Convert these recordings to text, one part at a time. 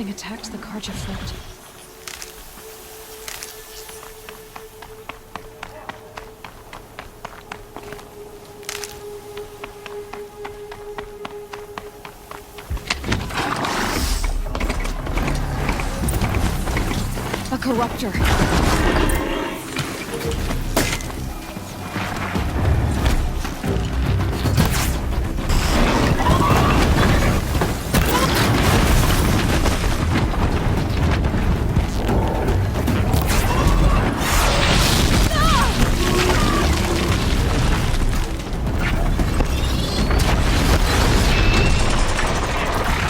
Something attacked the carja float. A corruptor.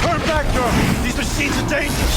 Turn back, girl! These machines are dangerous!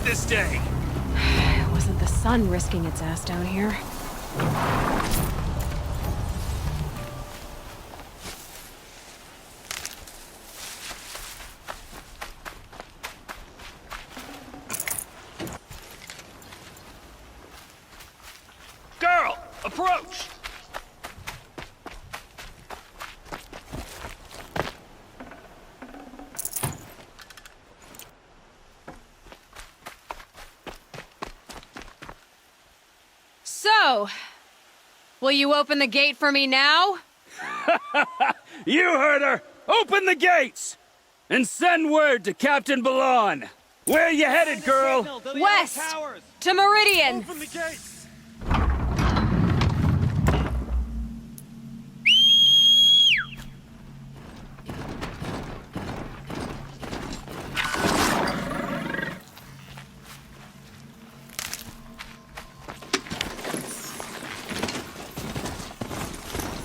This day. It wasn't the sun risking its ass down here. Girl, approach! So, will you open the gate for me now? You heard her! Open the gates! And send word to Captain Balon! Where you headed, girl? West! To Meridian! Open the gates!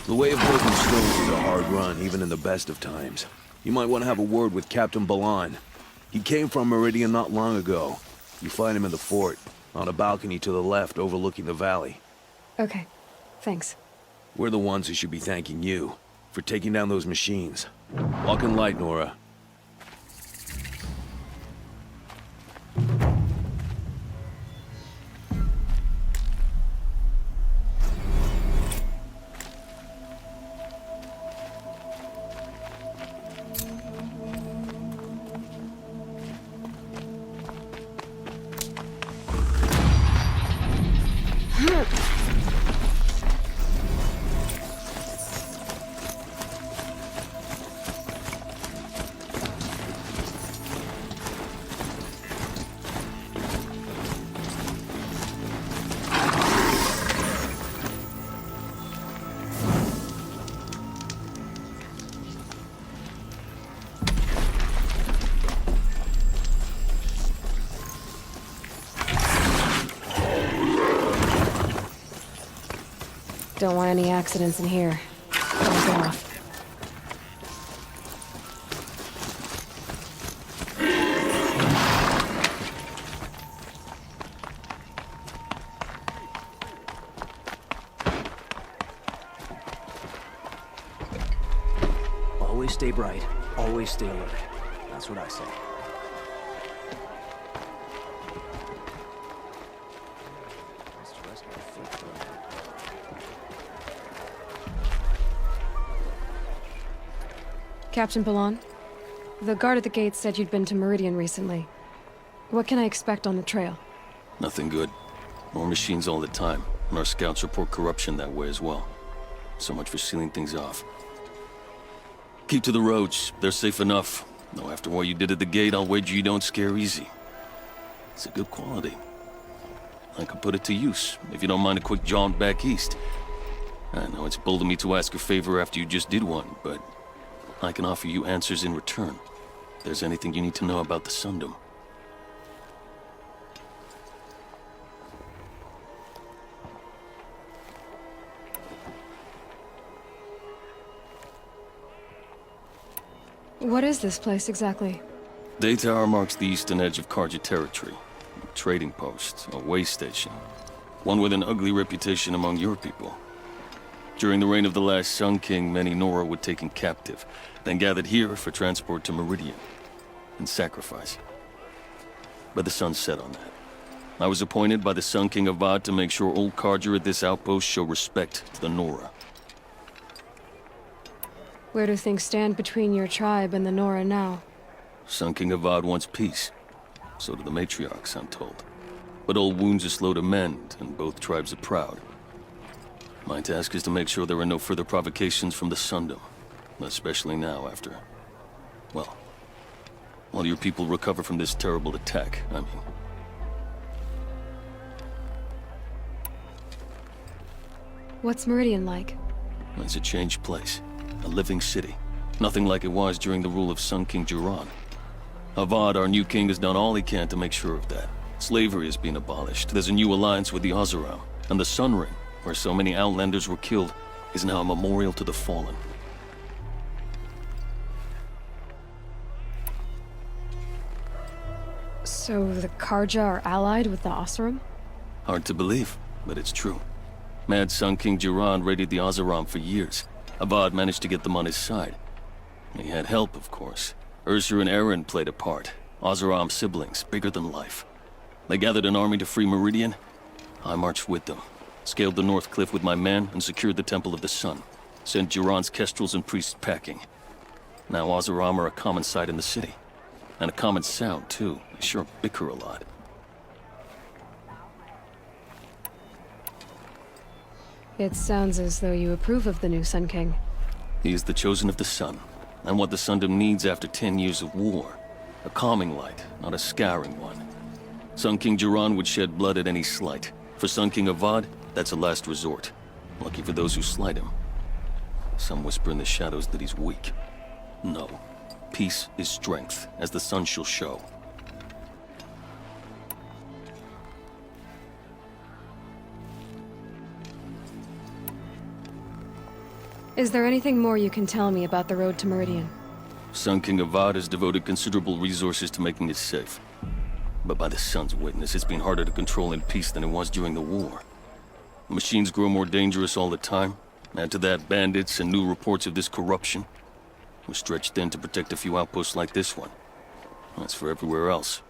The way of broken stones is a hard run, even in the best of times. You might want to have a word with Captain Balon. He came from Meridian not long ago. You find him in the fort, on a balcony to the left overlooking the valley. Okay, thanks. We're the ones who should be thanking you for taking down those machines. Walk in light, Nora. Don't want any accidents in here. I'll get off. Always stay bright, always stay alert. That's what I say. Captain Balon, The guard at the gate said you'd been to Meridian recently. What can I expect on the trail? Nothing good. More machines all the time, and our scouts report corruption that way as well. So much for sealing things off. Keep to the roads. They're safe enough. Though after what you did at the gate, I'll wager you don't scare easy. It's a good quality. I could put it to use, if you don't mind a quick jaunt back east. I know it's bold of me to ask a favor after you just did one, but I can offer you answers in return. If there's anything you need to know about the Sundom. What is this place exactly? Day Tower marks the eastern edge of Karja territory. A trading post, a way station. One with an ugly reputation among your people. During the reign of the last Sun King, many Nora were taken captive, then gathered here for transport to Meridian, and sacrifice. But the sun set on that. I was appointed by the Sun King Avad to make sure old Karja at this outpost show respect to the Nora. Where do things stand between your tribe and the Nora now? Sun King Avad wants peace. So do the matriarchs, I'm told. But old wounds are slow to mend, and both tribes are proud. My task is to make sure there are no further provocations from the Sundom. Especially now after... well... while your people recover from this terrible attack, I mean. What's Meridian like? It's a changed place. A living city. Nothing like it was during the rule of Sun King Jiran. Avad, our new king, has done all he can to make sure of that. Slavery has been abolished. There's a new alliance with the Oseram. And the Sun Ring, where so many Outlanders were killed, is now a memorial to the fallen. So the Karja are allied with the Oseram? Hard to believe, but it's true. Mad Sun King Jiran raided the Oseram for years. Avad managed to get them on his side. He had help, of course. Ursur and Eren played a part. Oseram siblings, bigger than life. They gathered an army to free Meridian. I marched with them. Scaled the North Cliff with my men and secured the Temple of the Sun. Sent Jiran's kestrels and priests packing. Now Oseram are a common sight in the city. And a common sound, too. They sure bicker a lot. It sounds as though you approve of the new Sun King. He is the chosen of the Sun, and what the Sundom needs after 10 years of war. A calming light, not a scouring one. Sun King Jiran would shed blood at any slight. For Sun King Avad, that's a last resort. Lucky for those who slight him. Some whisper in the shadows that he's weak. No. Peace is strength, as the sun shall show. Is there anything more you can tell me about the road to Meridian? Sun King Avad has devoted considerable resources to making it safe. But by the sun's witness, it's been harder to control in peace than it was during the war. Machines grow more dangerous all the time. Add to that bandits and new reports of this corruption. We're stretched thin to protect a few outposts like this one. As for everywhere else,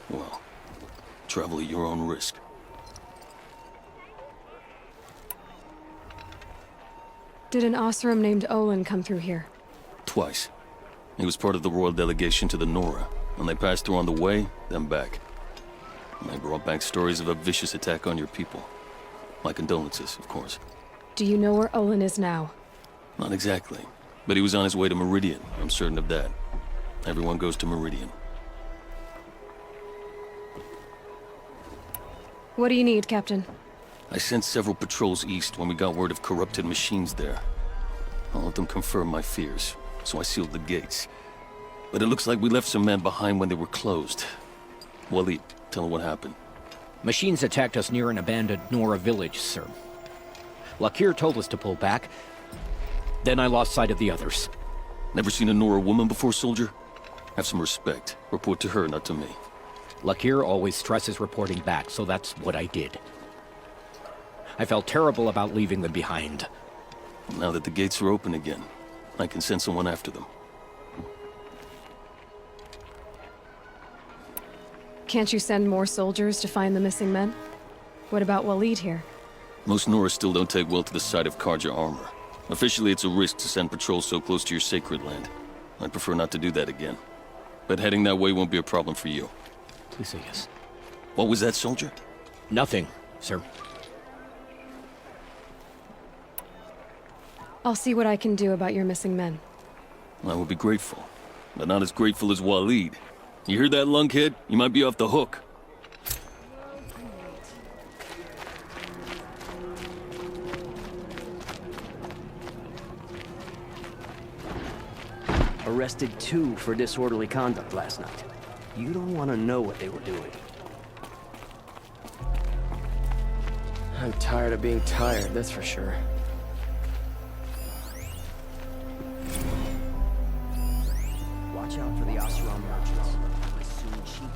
well, travel at your own risk. Did an Oseram named Olin come through here? Twice. He was part of the royal delegation to the Nora, and they passed through on the way, then back. And they brought back stories of a vicious attack on your people. My condolences, of course. Do you know where Olin is now? Not exactly, but he was on his way to Meridian, I'm certain of that. Everyone goes to Meridian. What do you need, Captain? I sent several patrols east when we got word of corrupted machines there. All of them confirmed my fears, so I sealed the gates. But it looks like we left some men behind when they were closed. Waleed, tell them what happened. Machines attacked us near an abandoned Nora village, sir. Lakir told us to pull back. Then I lost sight of the others. Never seen a Nora woman before, soldier? Have some respect. Report to her, not to me. Lakir always stresses reporting back, so that's what I did. I felt terrible about leaving them behind. Now that the gates are open again, I can send someone after them. Can't you send more soldiers to find the missing men? What about Waleed here? Most Nora still don't take well to the sight of Karja armor. Officially, it's a risk to send patrols so close to your sacred land. I'd prefer not to do that again. but heading that way won't be a problem for you. Please say yes. What was that, soldier? Nothing, sir. I'll see what I can do about your missing men. I would be grateful, but not as grateful as Waleed. You hear that, lunkhead? You might be off the hook. Arrested 2 for disorderly conduct last night. You don't want to know what they were doing. I'm tired of being tired, that's for sure. Watch out for the Oseram merchants. They soon cheat.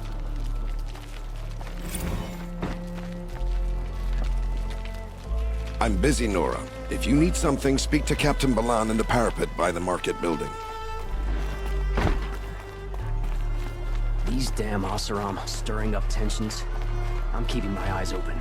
I'm busy, Nora. If you need something, speak to Captain Balan in the parapet by the market building. These damn Oseram stirring up tensions. I'm keeping my eyes open.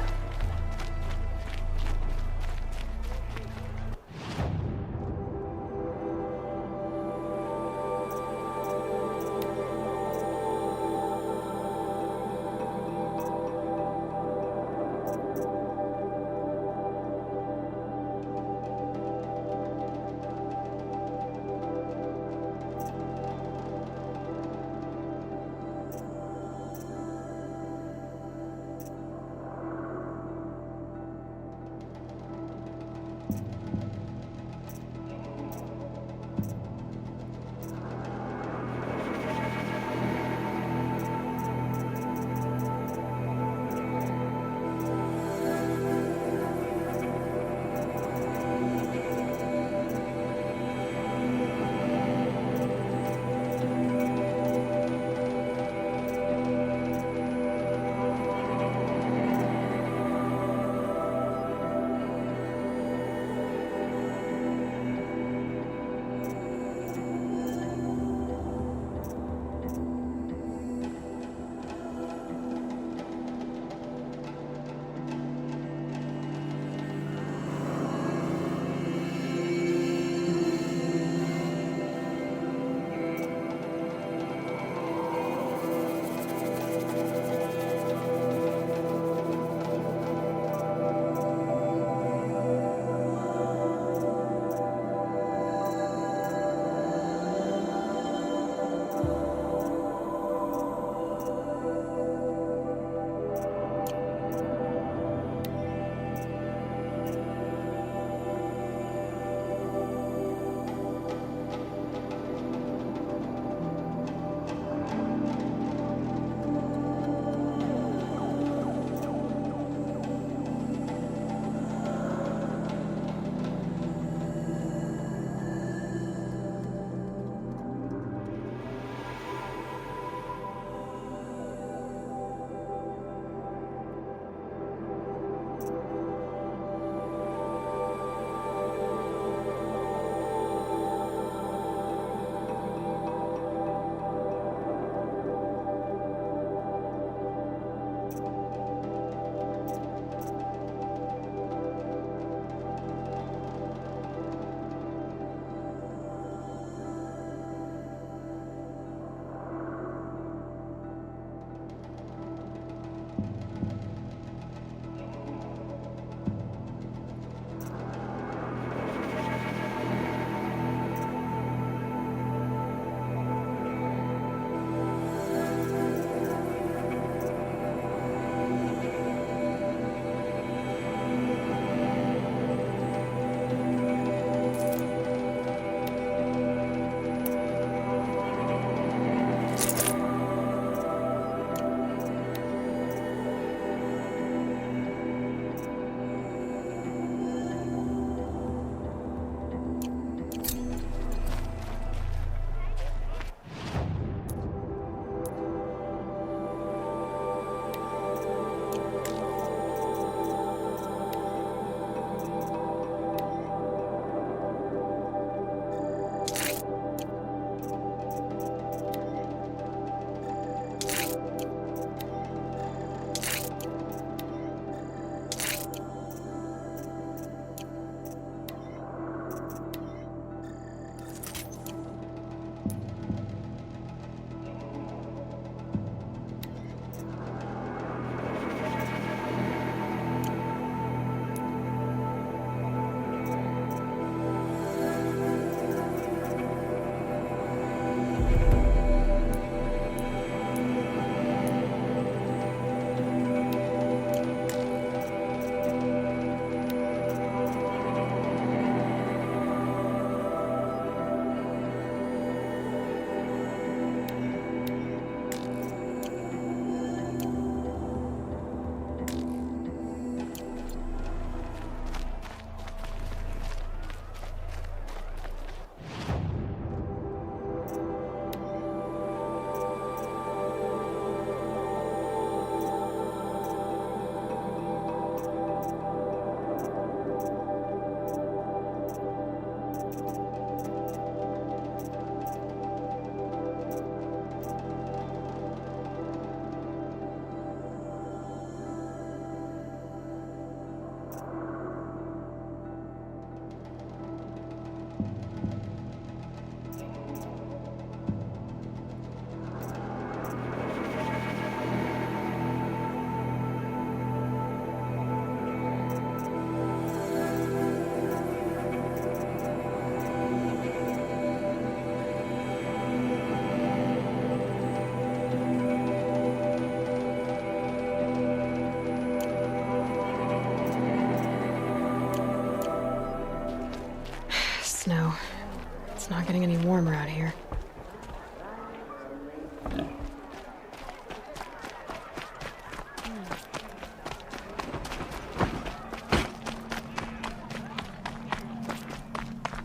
It's not getting any warmer out here.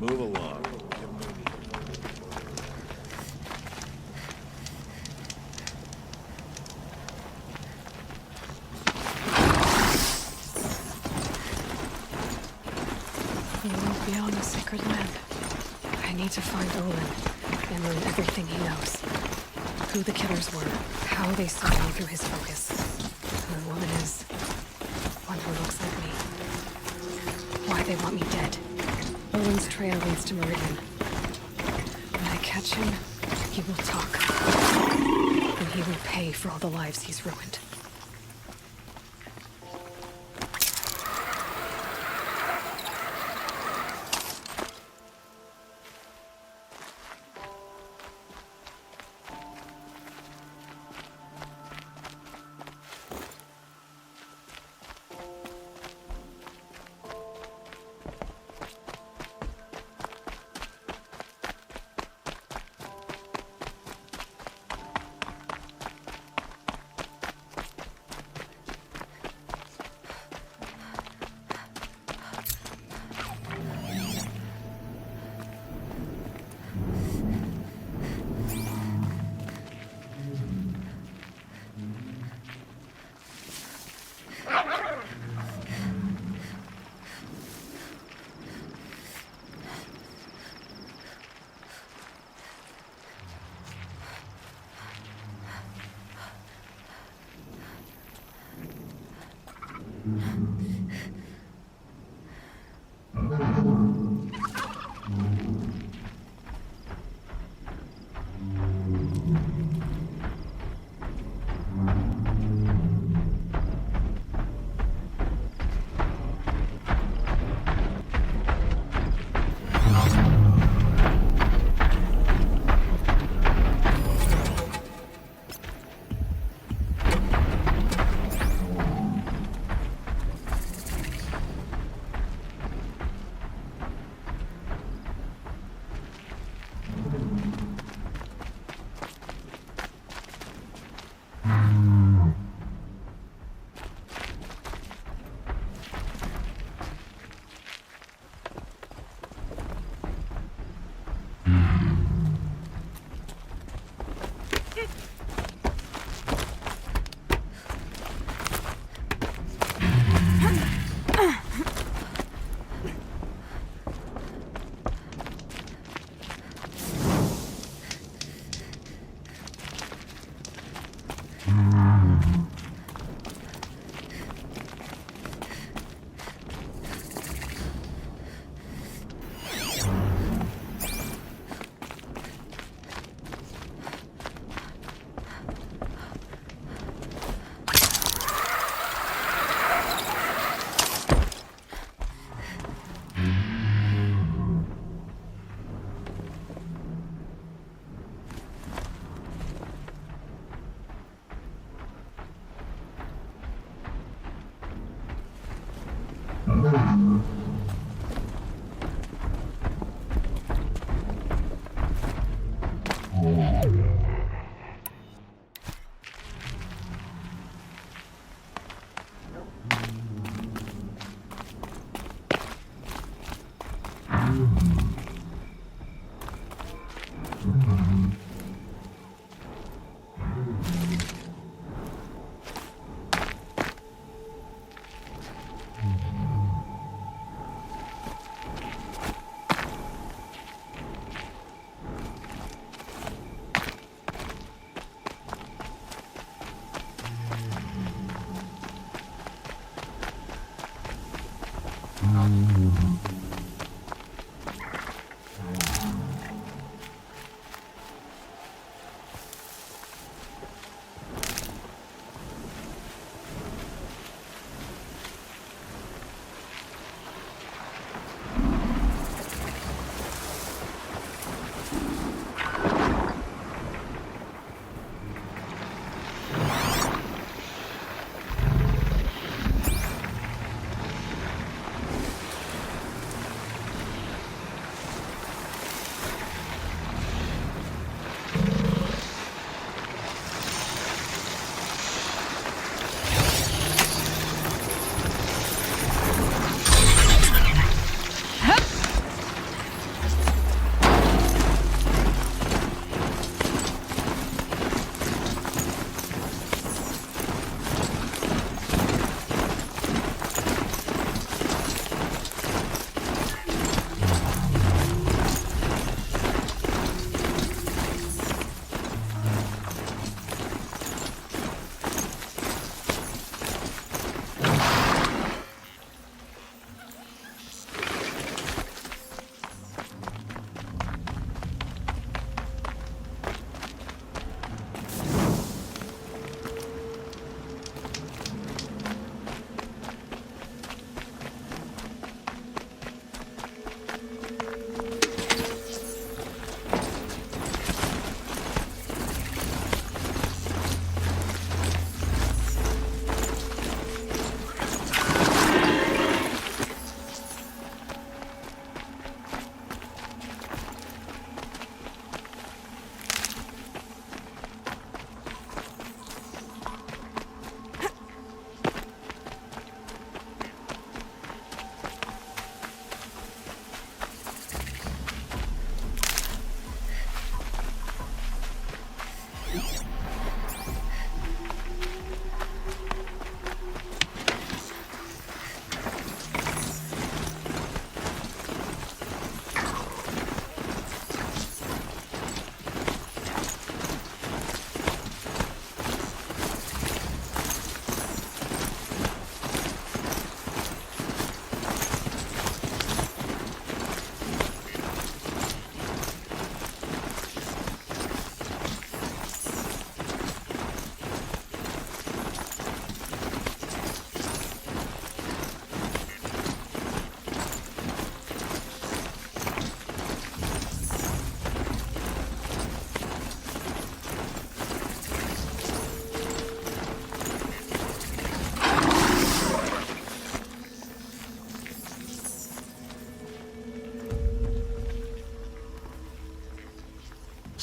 Move along. We won't be on the sacred land. I need to find Olin and learn everything he knows. Who the killers were, how they saw me through his focus, who the woman is, one who looks like me, why they want me dead. Olin's trail leads to Meridian. When I catch him, he will talk. And he will pay for all the lives he's ruined.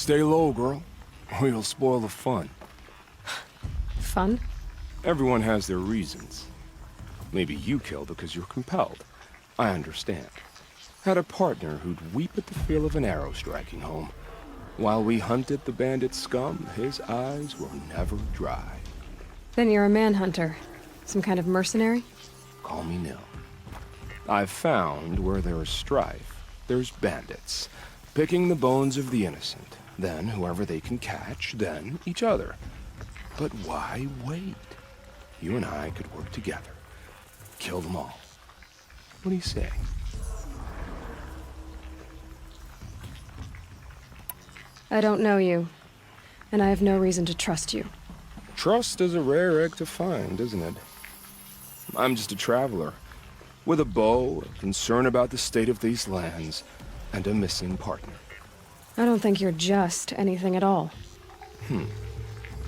Stay low, girl, or you'll spoil the fun. Fun? Everyone has their reasons. Maybe you kill because you're compelled. I understand. Had a partner who'd weep at the feel of an arrow striking home. While we hunted the bandit scum, his eyes were never dry. Then you're a manhunter. Some kind of mercenary? Call me Nil. I've found where there is strife, there's bandits, picking the bones of the innocent. Then whoever they can catch, then each other. But why wait? You and I could work together. Kill them all. What do you say? I don't know you, and I have no reason to trust you. Trust is a rare egg to find, isn't it? I'm just a traveler, with a bow, a concern about the state of these lands, and a missing partner. I don't think you're just anything at all.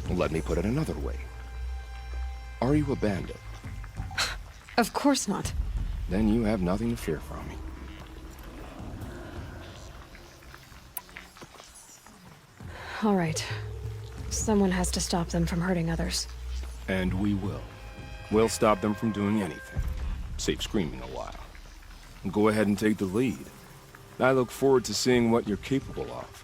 Let me put it another way. Are you a bandit? Of course not. Then you have nothing to fear from me. All right. Someone has to stop them from hurting others. And we will. We'll stop them from doing anything. Save screaming a while. Go ahead and take the lead. I look forward to seeing what you're capable of.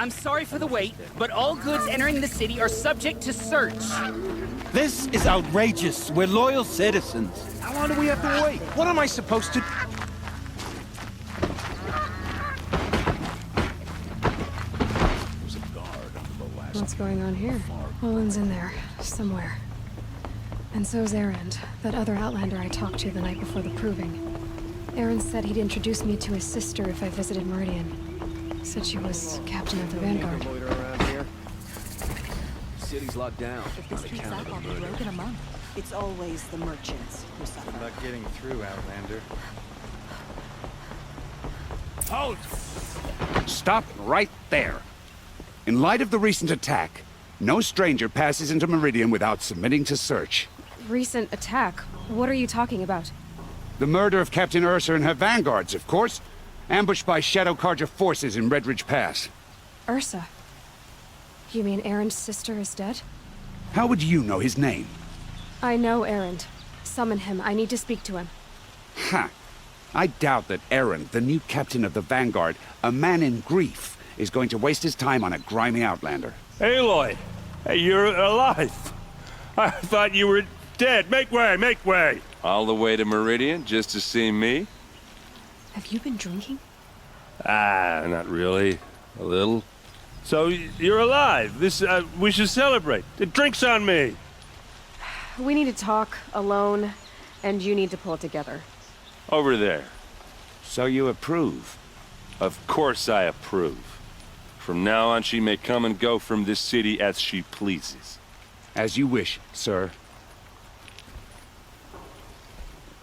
I'm sorry for the wait, but all goods entering the city are subject to search. This is outrageous. We're loyal citizens. How long do we have to wait? What am I supposed to... What's going on here? Olin's in there, somewhere. And so's Erend, that other Outlander I talked to the night before the proving. Erend said he'd introduce me to his sister if I visited Meridian. Said she was captain of the Vanguard. City's locked down. If this keeps up, I'll be broke in a month. It's always the merchants who suffer. I'm not getting through, Outlander. Halt! Stop right there. In light of the recent attack, no stranger passes into Meridian without submitting to search. Recent attack? What are you talking about? The murder of Captain Ursa and her vanguards, of course. Ambushed by Shadow Carja forces in Redridge Pass. Ursa? You mean Erend's sister is dead? How would you know his name? I know Erend. Summon him. I need to speak to him. Ha! I doubt that Erend, the new captain of the Vanguard, a man in grief, is going to waste his time on a grimy Outlander. Aloy! Hey, you're alive! I thought you were dead. Make way, make way! All the way to Meridian just to see me? Have you been drinking? Ah, not really. A little. So, you're alive. We should celebrate. The drink's on me! We need to talk, alone, and you need to pull it together. Over there. So you approve? Of course I approve. From now on, she may come and go from this city as she pleases. As you wish, sir.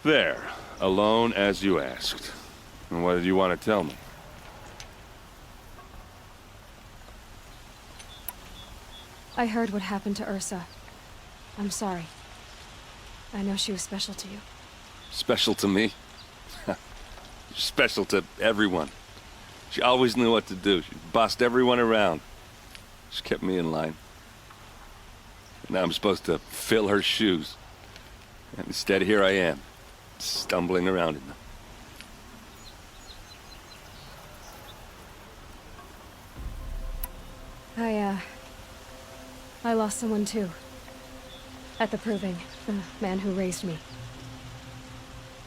There. Alone as you asked. And what did you want to tell me? I heard what happened to Ursa. I'm sorry. I know she was special to you. Special to me? Special to everyone. She always knew what to do. She bossed everyone around. She kept me in line. Now I'm supposed to fill her shoes. And instead, here I am, stumbling around in them. I lost someone too. At the proving, the man who raised me.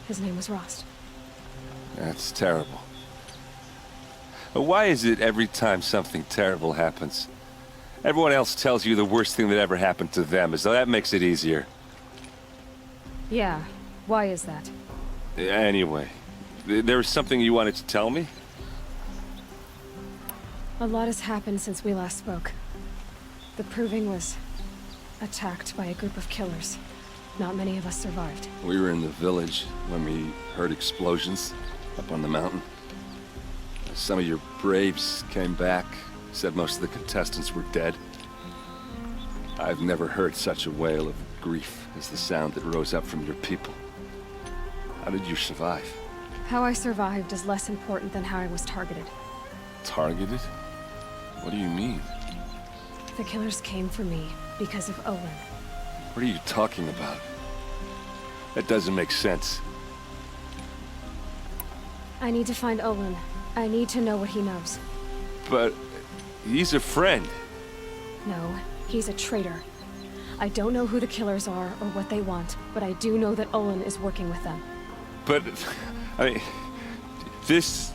His name was Rost. That's terrible. But why is it every time something terrible happens, everyone else tells you the worst thing that ever happened to them, as though that makes it easier? Yeah, why is that? Anyway, there was something you wanted to tell me? A lot has happened since we last spoke. The proving was attacked by a group of killers. Not many of us survived. We were in the village when we heard explosions up on the mountain. Some of your braves came back, said most of the contestants were dead. I've never heard such a wail of grief as the sound that rose up from your people. How did you survive? How I survived is less important than how I was targeted. Targeted? What do you mean? The killers came for me because of Olin. What are you talking about? That doesn't make sense. I need to find Olin. I need to know what he knows. But he's a friend. No, he's a traitor. I don't know who the killers are or what they want, but I do know that Olin is working with them. But, I mean, this...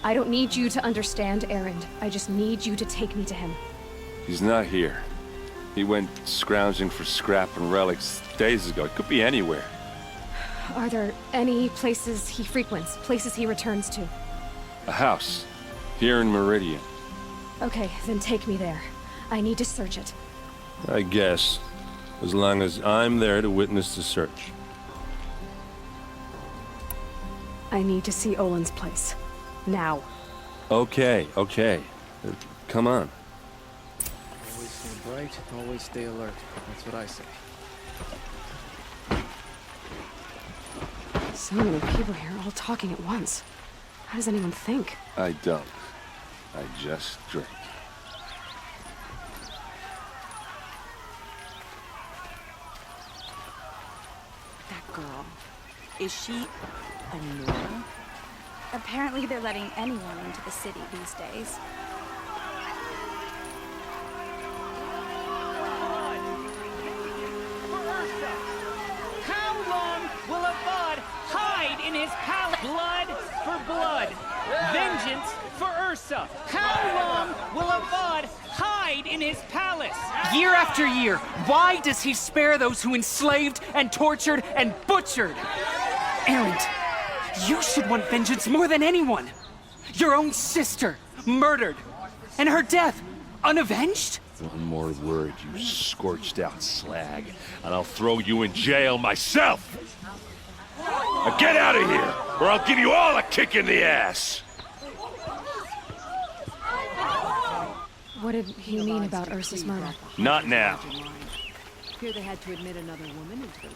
I don't need you to understand Erend. I just need you to take me to him. He's not here. He went scrounging for scrap and relics days ago. It could be anywhere. Are there any places he frequents, places he returns to? A house. Here in Meridian. Okay, then take me there. I need to search it. I guess. As long as I'm there to witness the search. I need to see Olin's place. Now. Okay. Come on. Always stay bright, always stay alert. That's what I say. So many people here, all talking at once. How does anyone think? I don't. I just drink. That girl. Is she a Nora? Apparently they're letting anyone into the city these days. in his palace. Blood for blood. Vengeance for Ursa. How long will Avad hide in his palace? Year after year, why does he spare those who enslaved and tortured and butchered? Erend, you should want vengeance more than anyone. Your own sister, murdered, and her death, unavenged? One more word, you scorched out slag, and I'll throw you in jail myself! Now get out of here, or I'll give you all a kick in the ass! What did he mean about Ursa's murder? Not now. Here they had to admit another woman into the mix.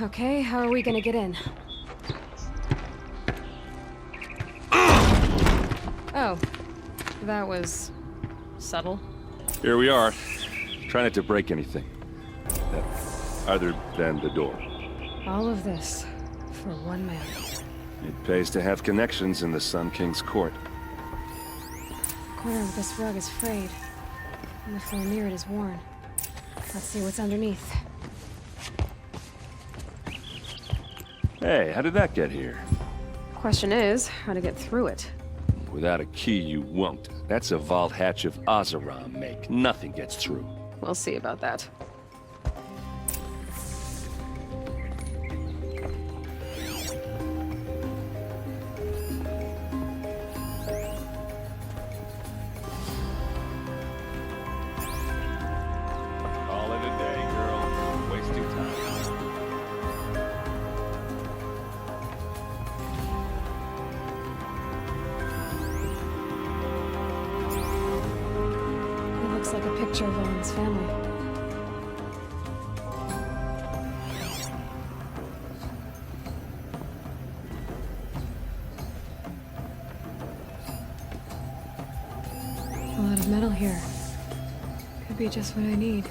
Okay, how are we gonna get in? Oh, that was subtle. Here we are. Try not to break anything. Other than the door. All of this for one man. It pays to have connections in the Sun King's court. The corner of this rug is frayed, and the floor near it is worn. Let's see what's underneath. Hey, how did that get here? Question is, how to get through it. Without a key, you won't. That's a vault hatch of Oseram make. Nothing gets through. We'll see about that. Call it a day, girl. You're wasting time. Looks like a picture of Owen's family. A lot of metal here. Could be just what I need.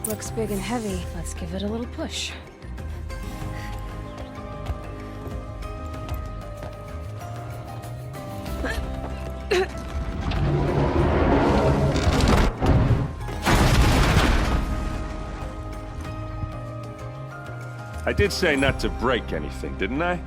Looks big and heavy. Let's give it a little push. I did say not to break anything, didn't I?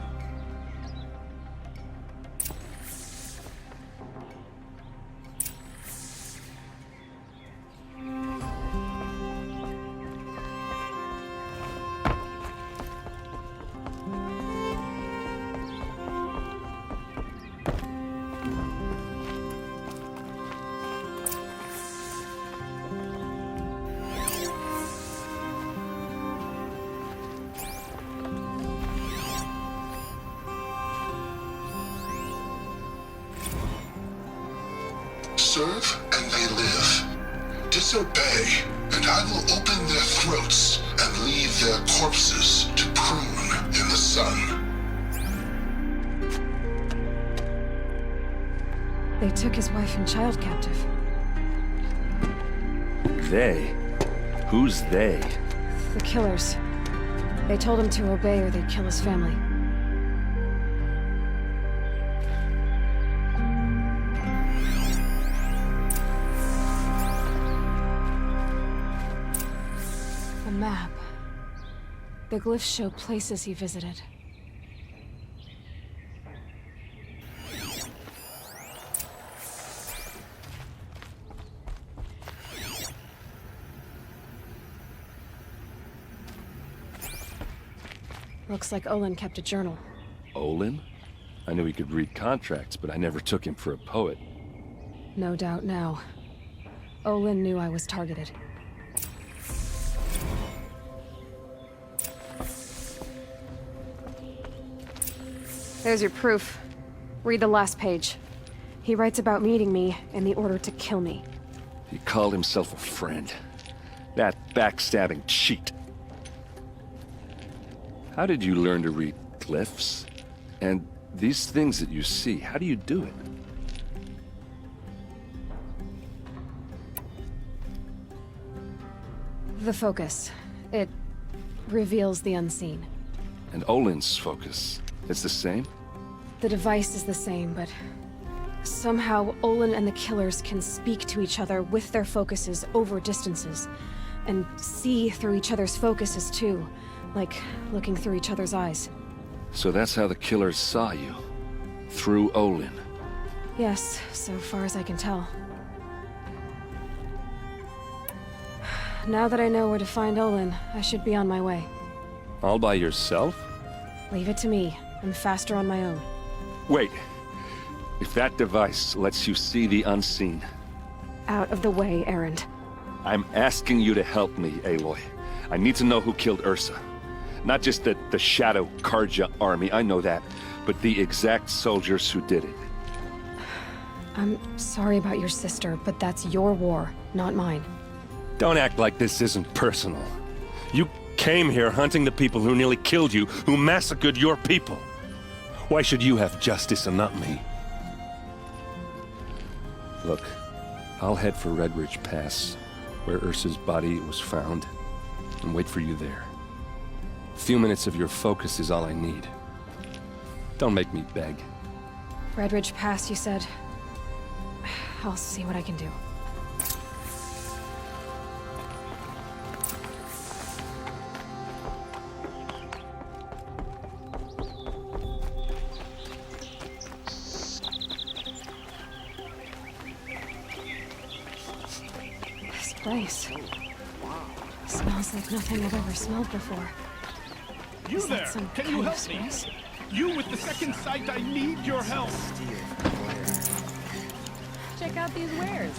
Serve and they live. Disobey, and I will open their throats and leave their corpses to prune in the sun. They took his wife and child captive. They? Who's they? The killers. They told him to obey or they'd kill his family. A map. The glyphs show places he visited. Looks like Olin kept a journal. Olin? I knew he could read contracts, but I never took him for a poet. No doubt now. Olin knew I was targeted. There's your proof. Read the last page. He writes about meeting me in the order to kill me. He called himself a friend. That backstabbing cheat. How did you learn to read glyphs? And these things that you see, how do you do it? The focus. It reveals the unseen. And Olin's focus, it's the same? The device is the same, but somehow Olin and the killers can speak to each other with their focuses over distances, and see through each other's focuses too, like looking through each other's eyes. So that's how the killers saw you? Through Olin? Yes, so far as I can tell. Now that I know where to find Olin, I should be on my way. All by yourself? Leave it to me. I'm faster on my own. Wait. If that device lets you see the unseen... Out of the way, Erend. I'm asking you to help me, Aloy. I need to know who killed Ursa. Not just the Shadow Karja army, I know that, but the exact soldiers who did it. I'm sorry about your sister, but that's your war, not mine. Don't act like this isn't personal. You came here hunting the people who nearly killed you, who massacred your people. Why should you have justice and not me? Look, I'll head for Red Ridge Pass, where Ursa's body was found, and wait for you there. A few minutes of your focus is all I need. Don't make me beg. Red Ridge Pass, you said? I'll see what I can do. This place. Smells like nothing I've ever smelled before. You Is that there! some Can kind you of help me? spice? You with the second sight, I need your help! Check out these wares.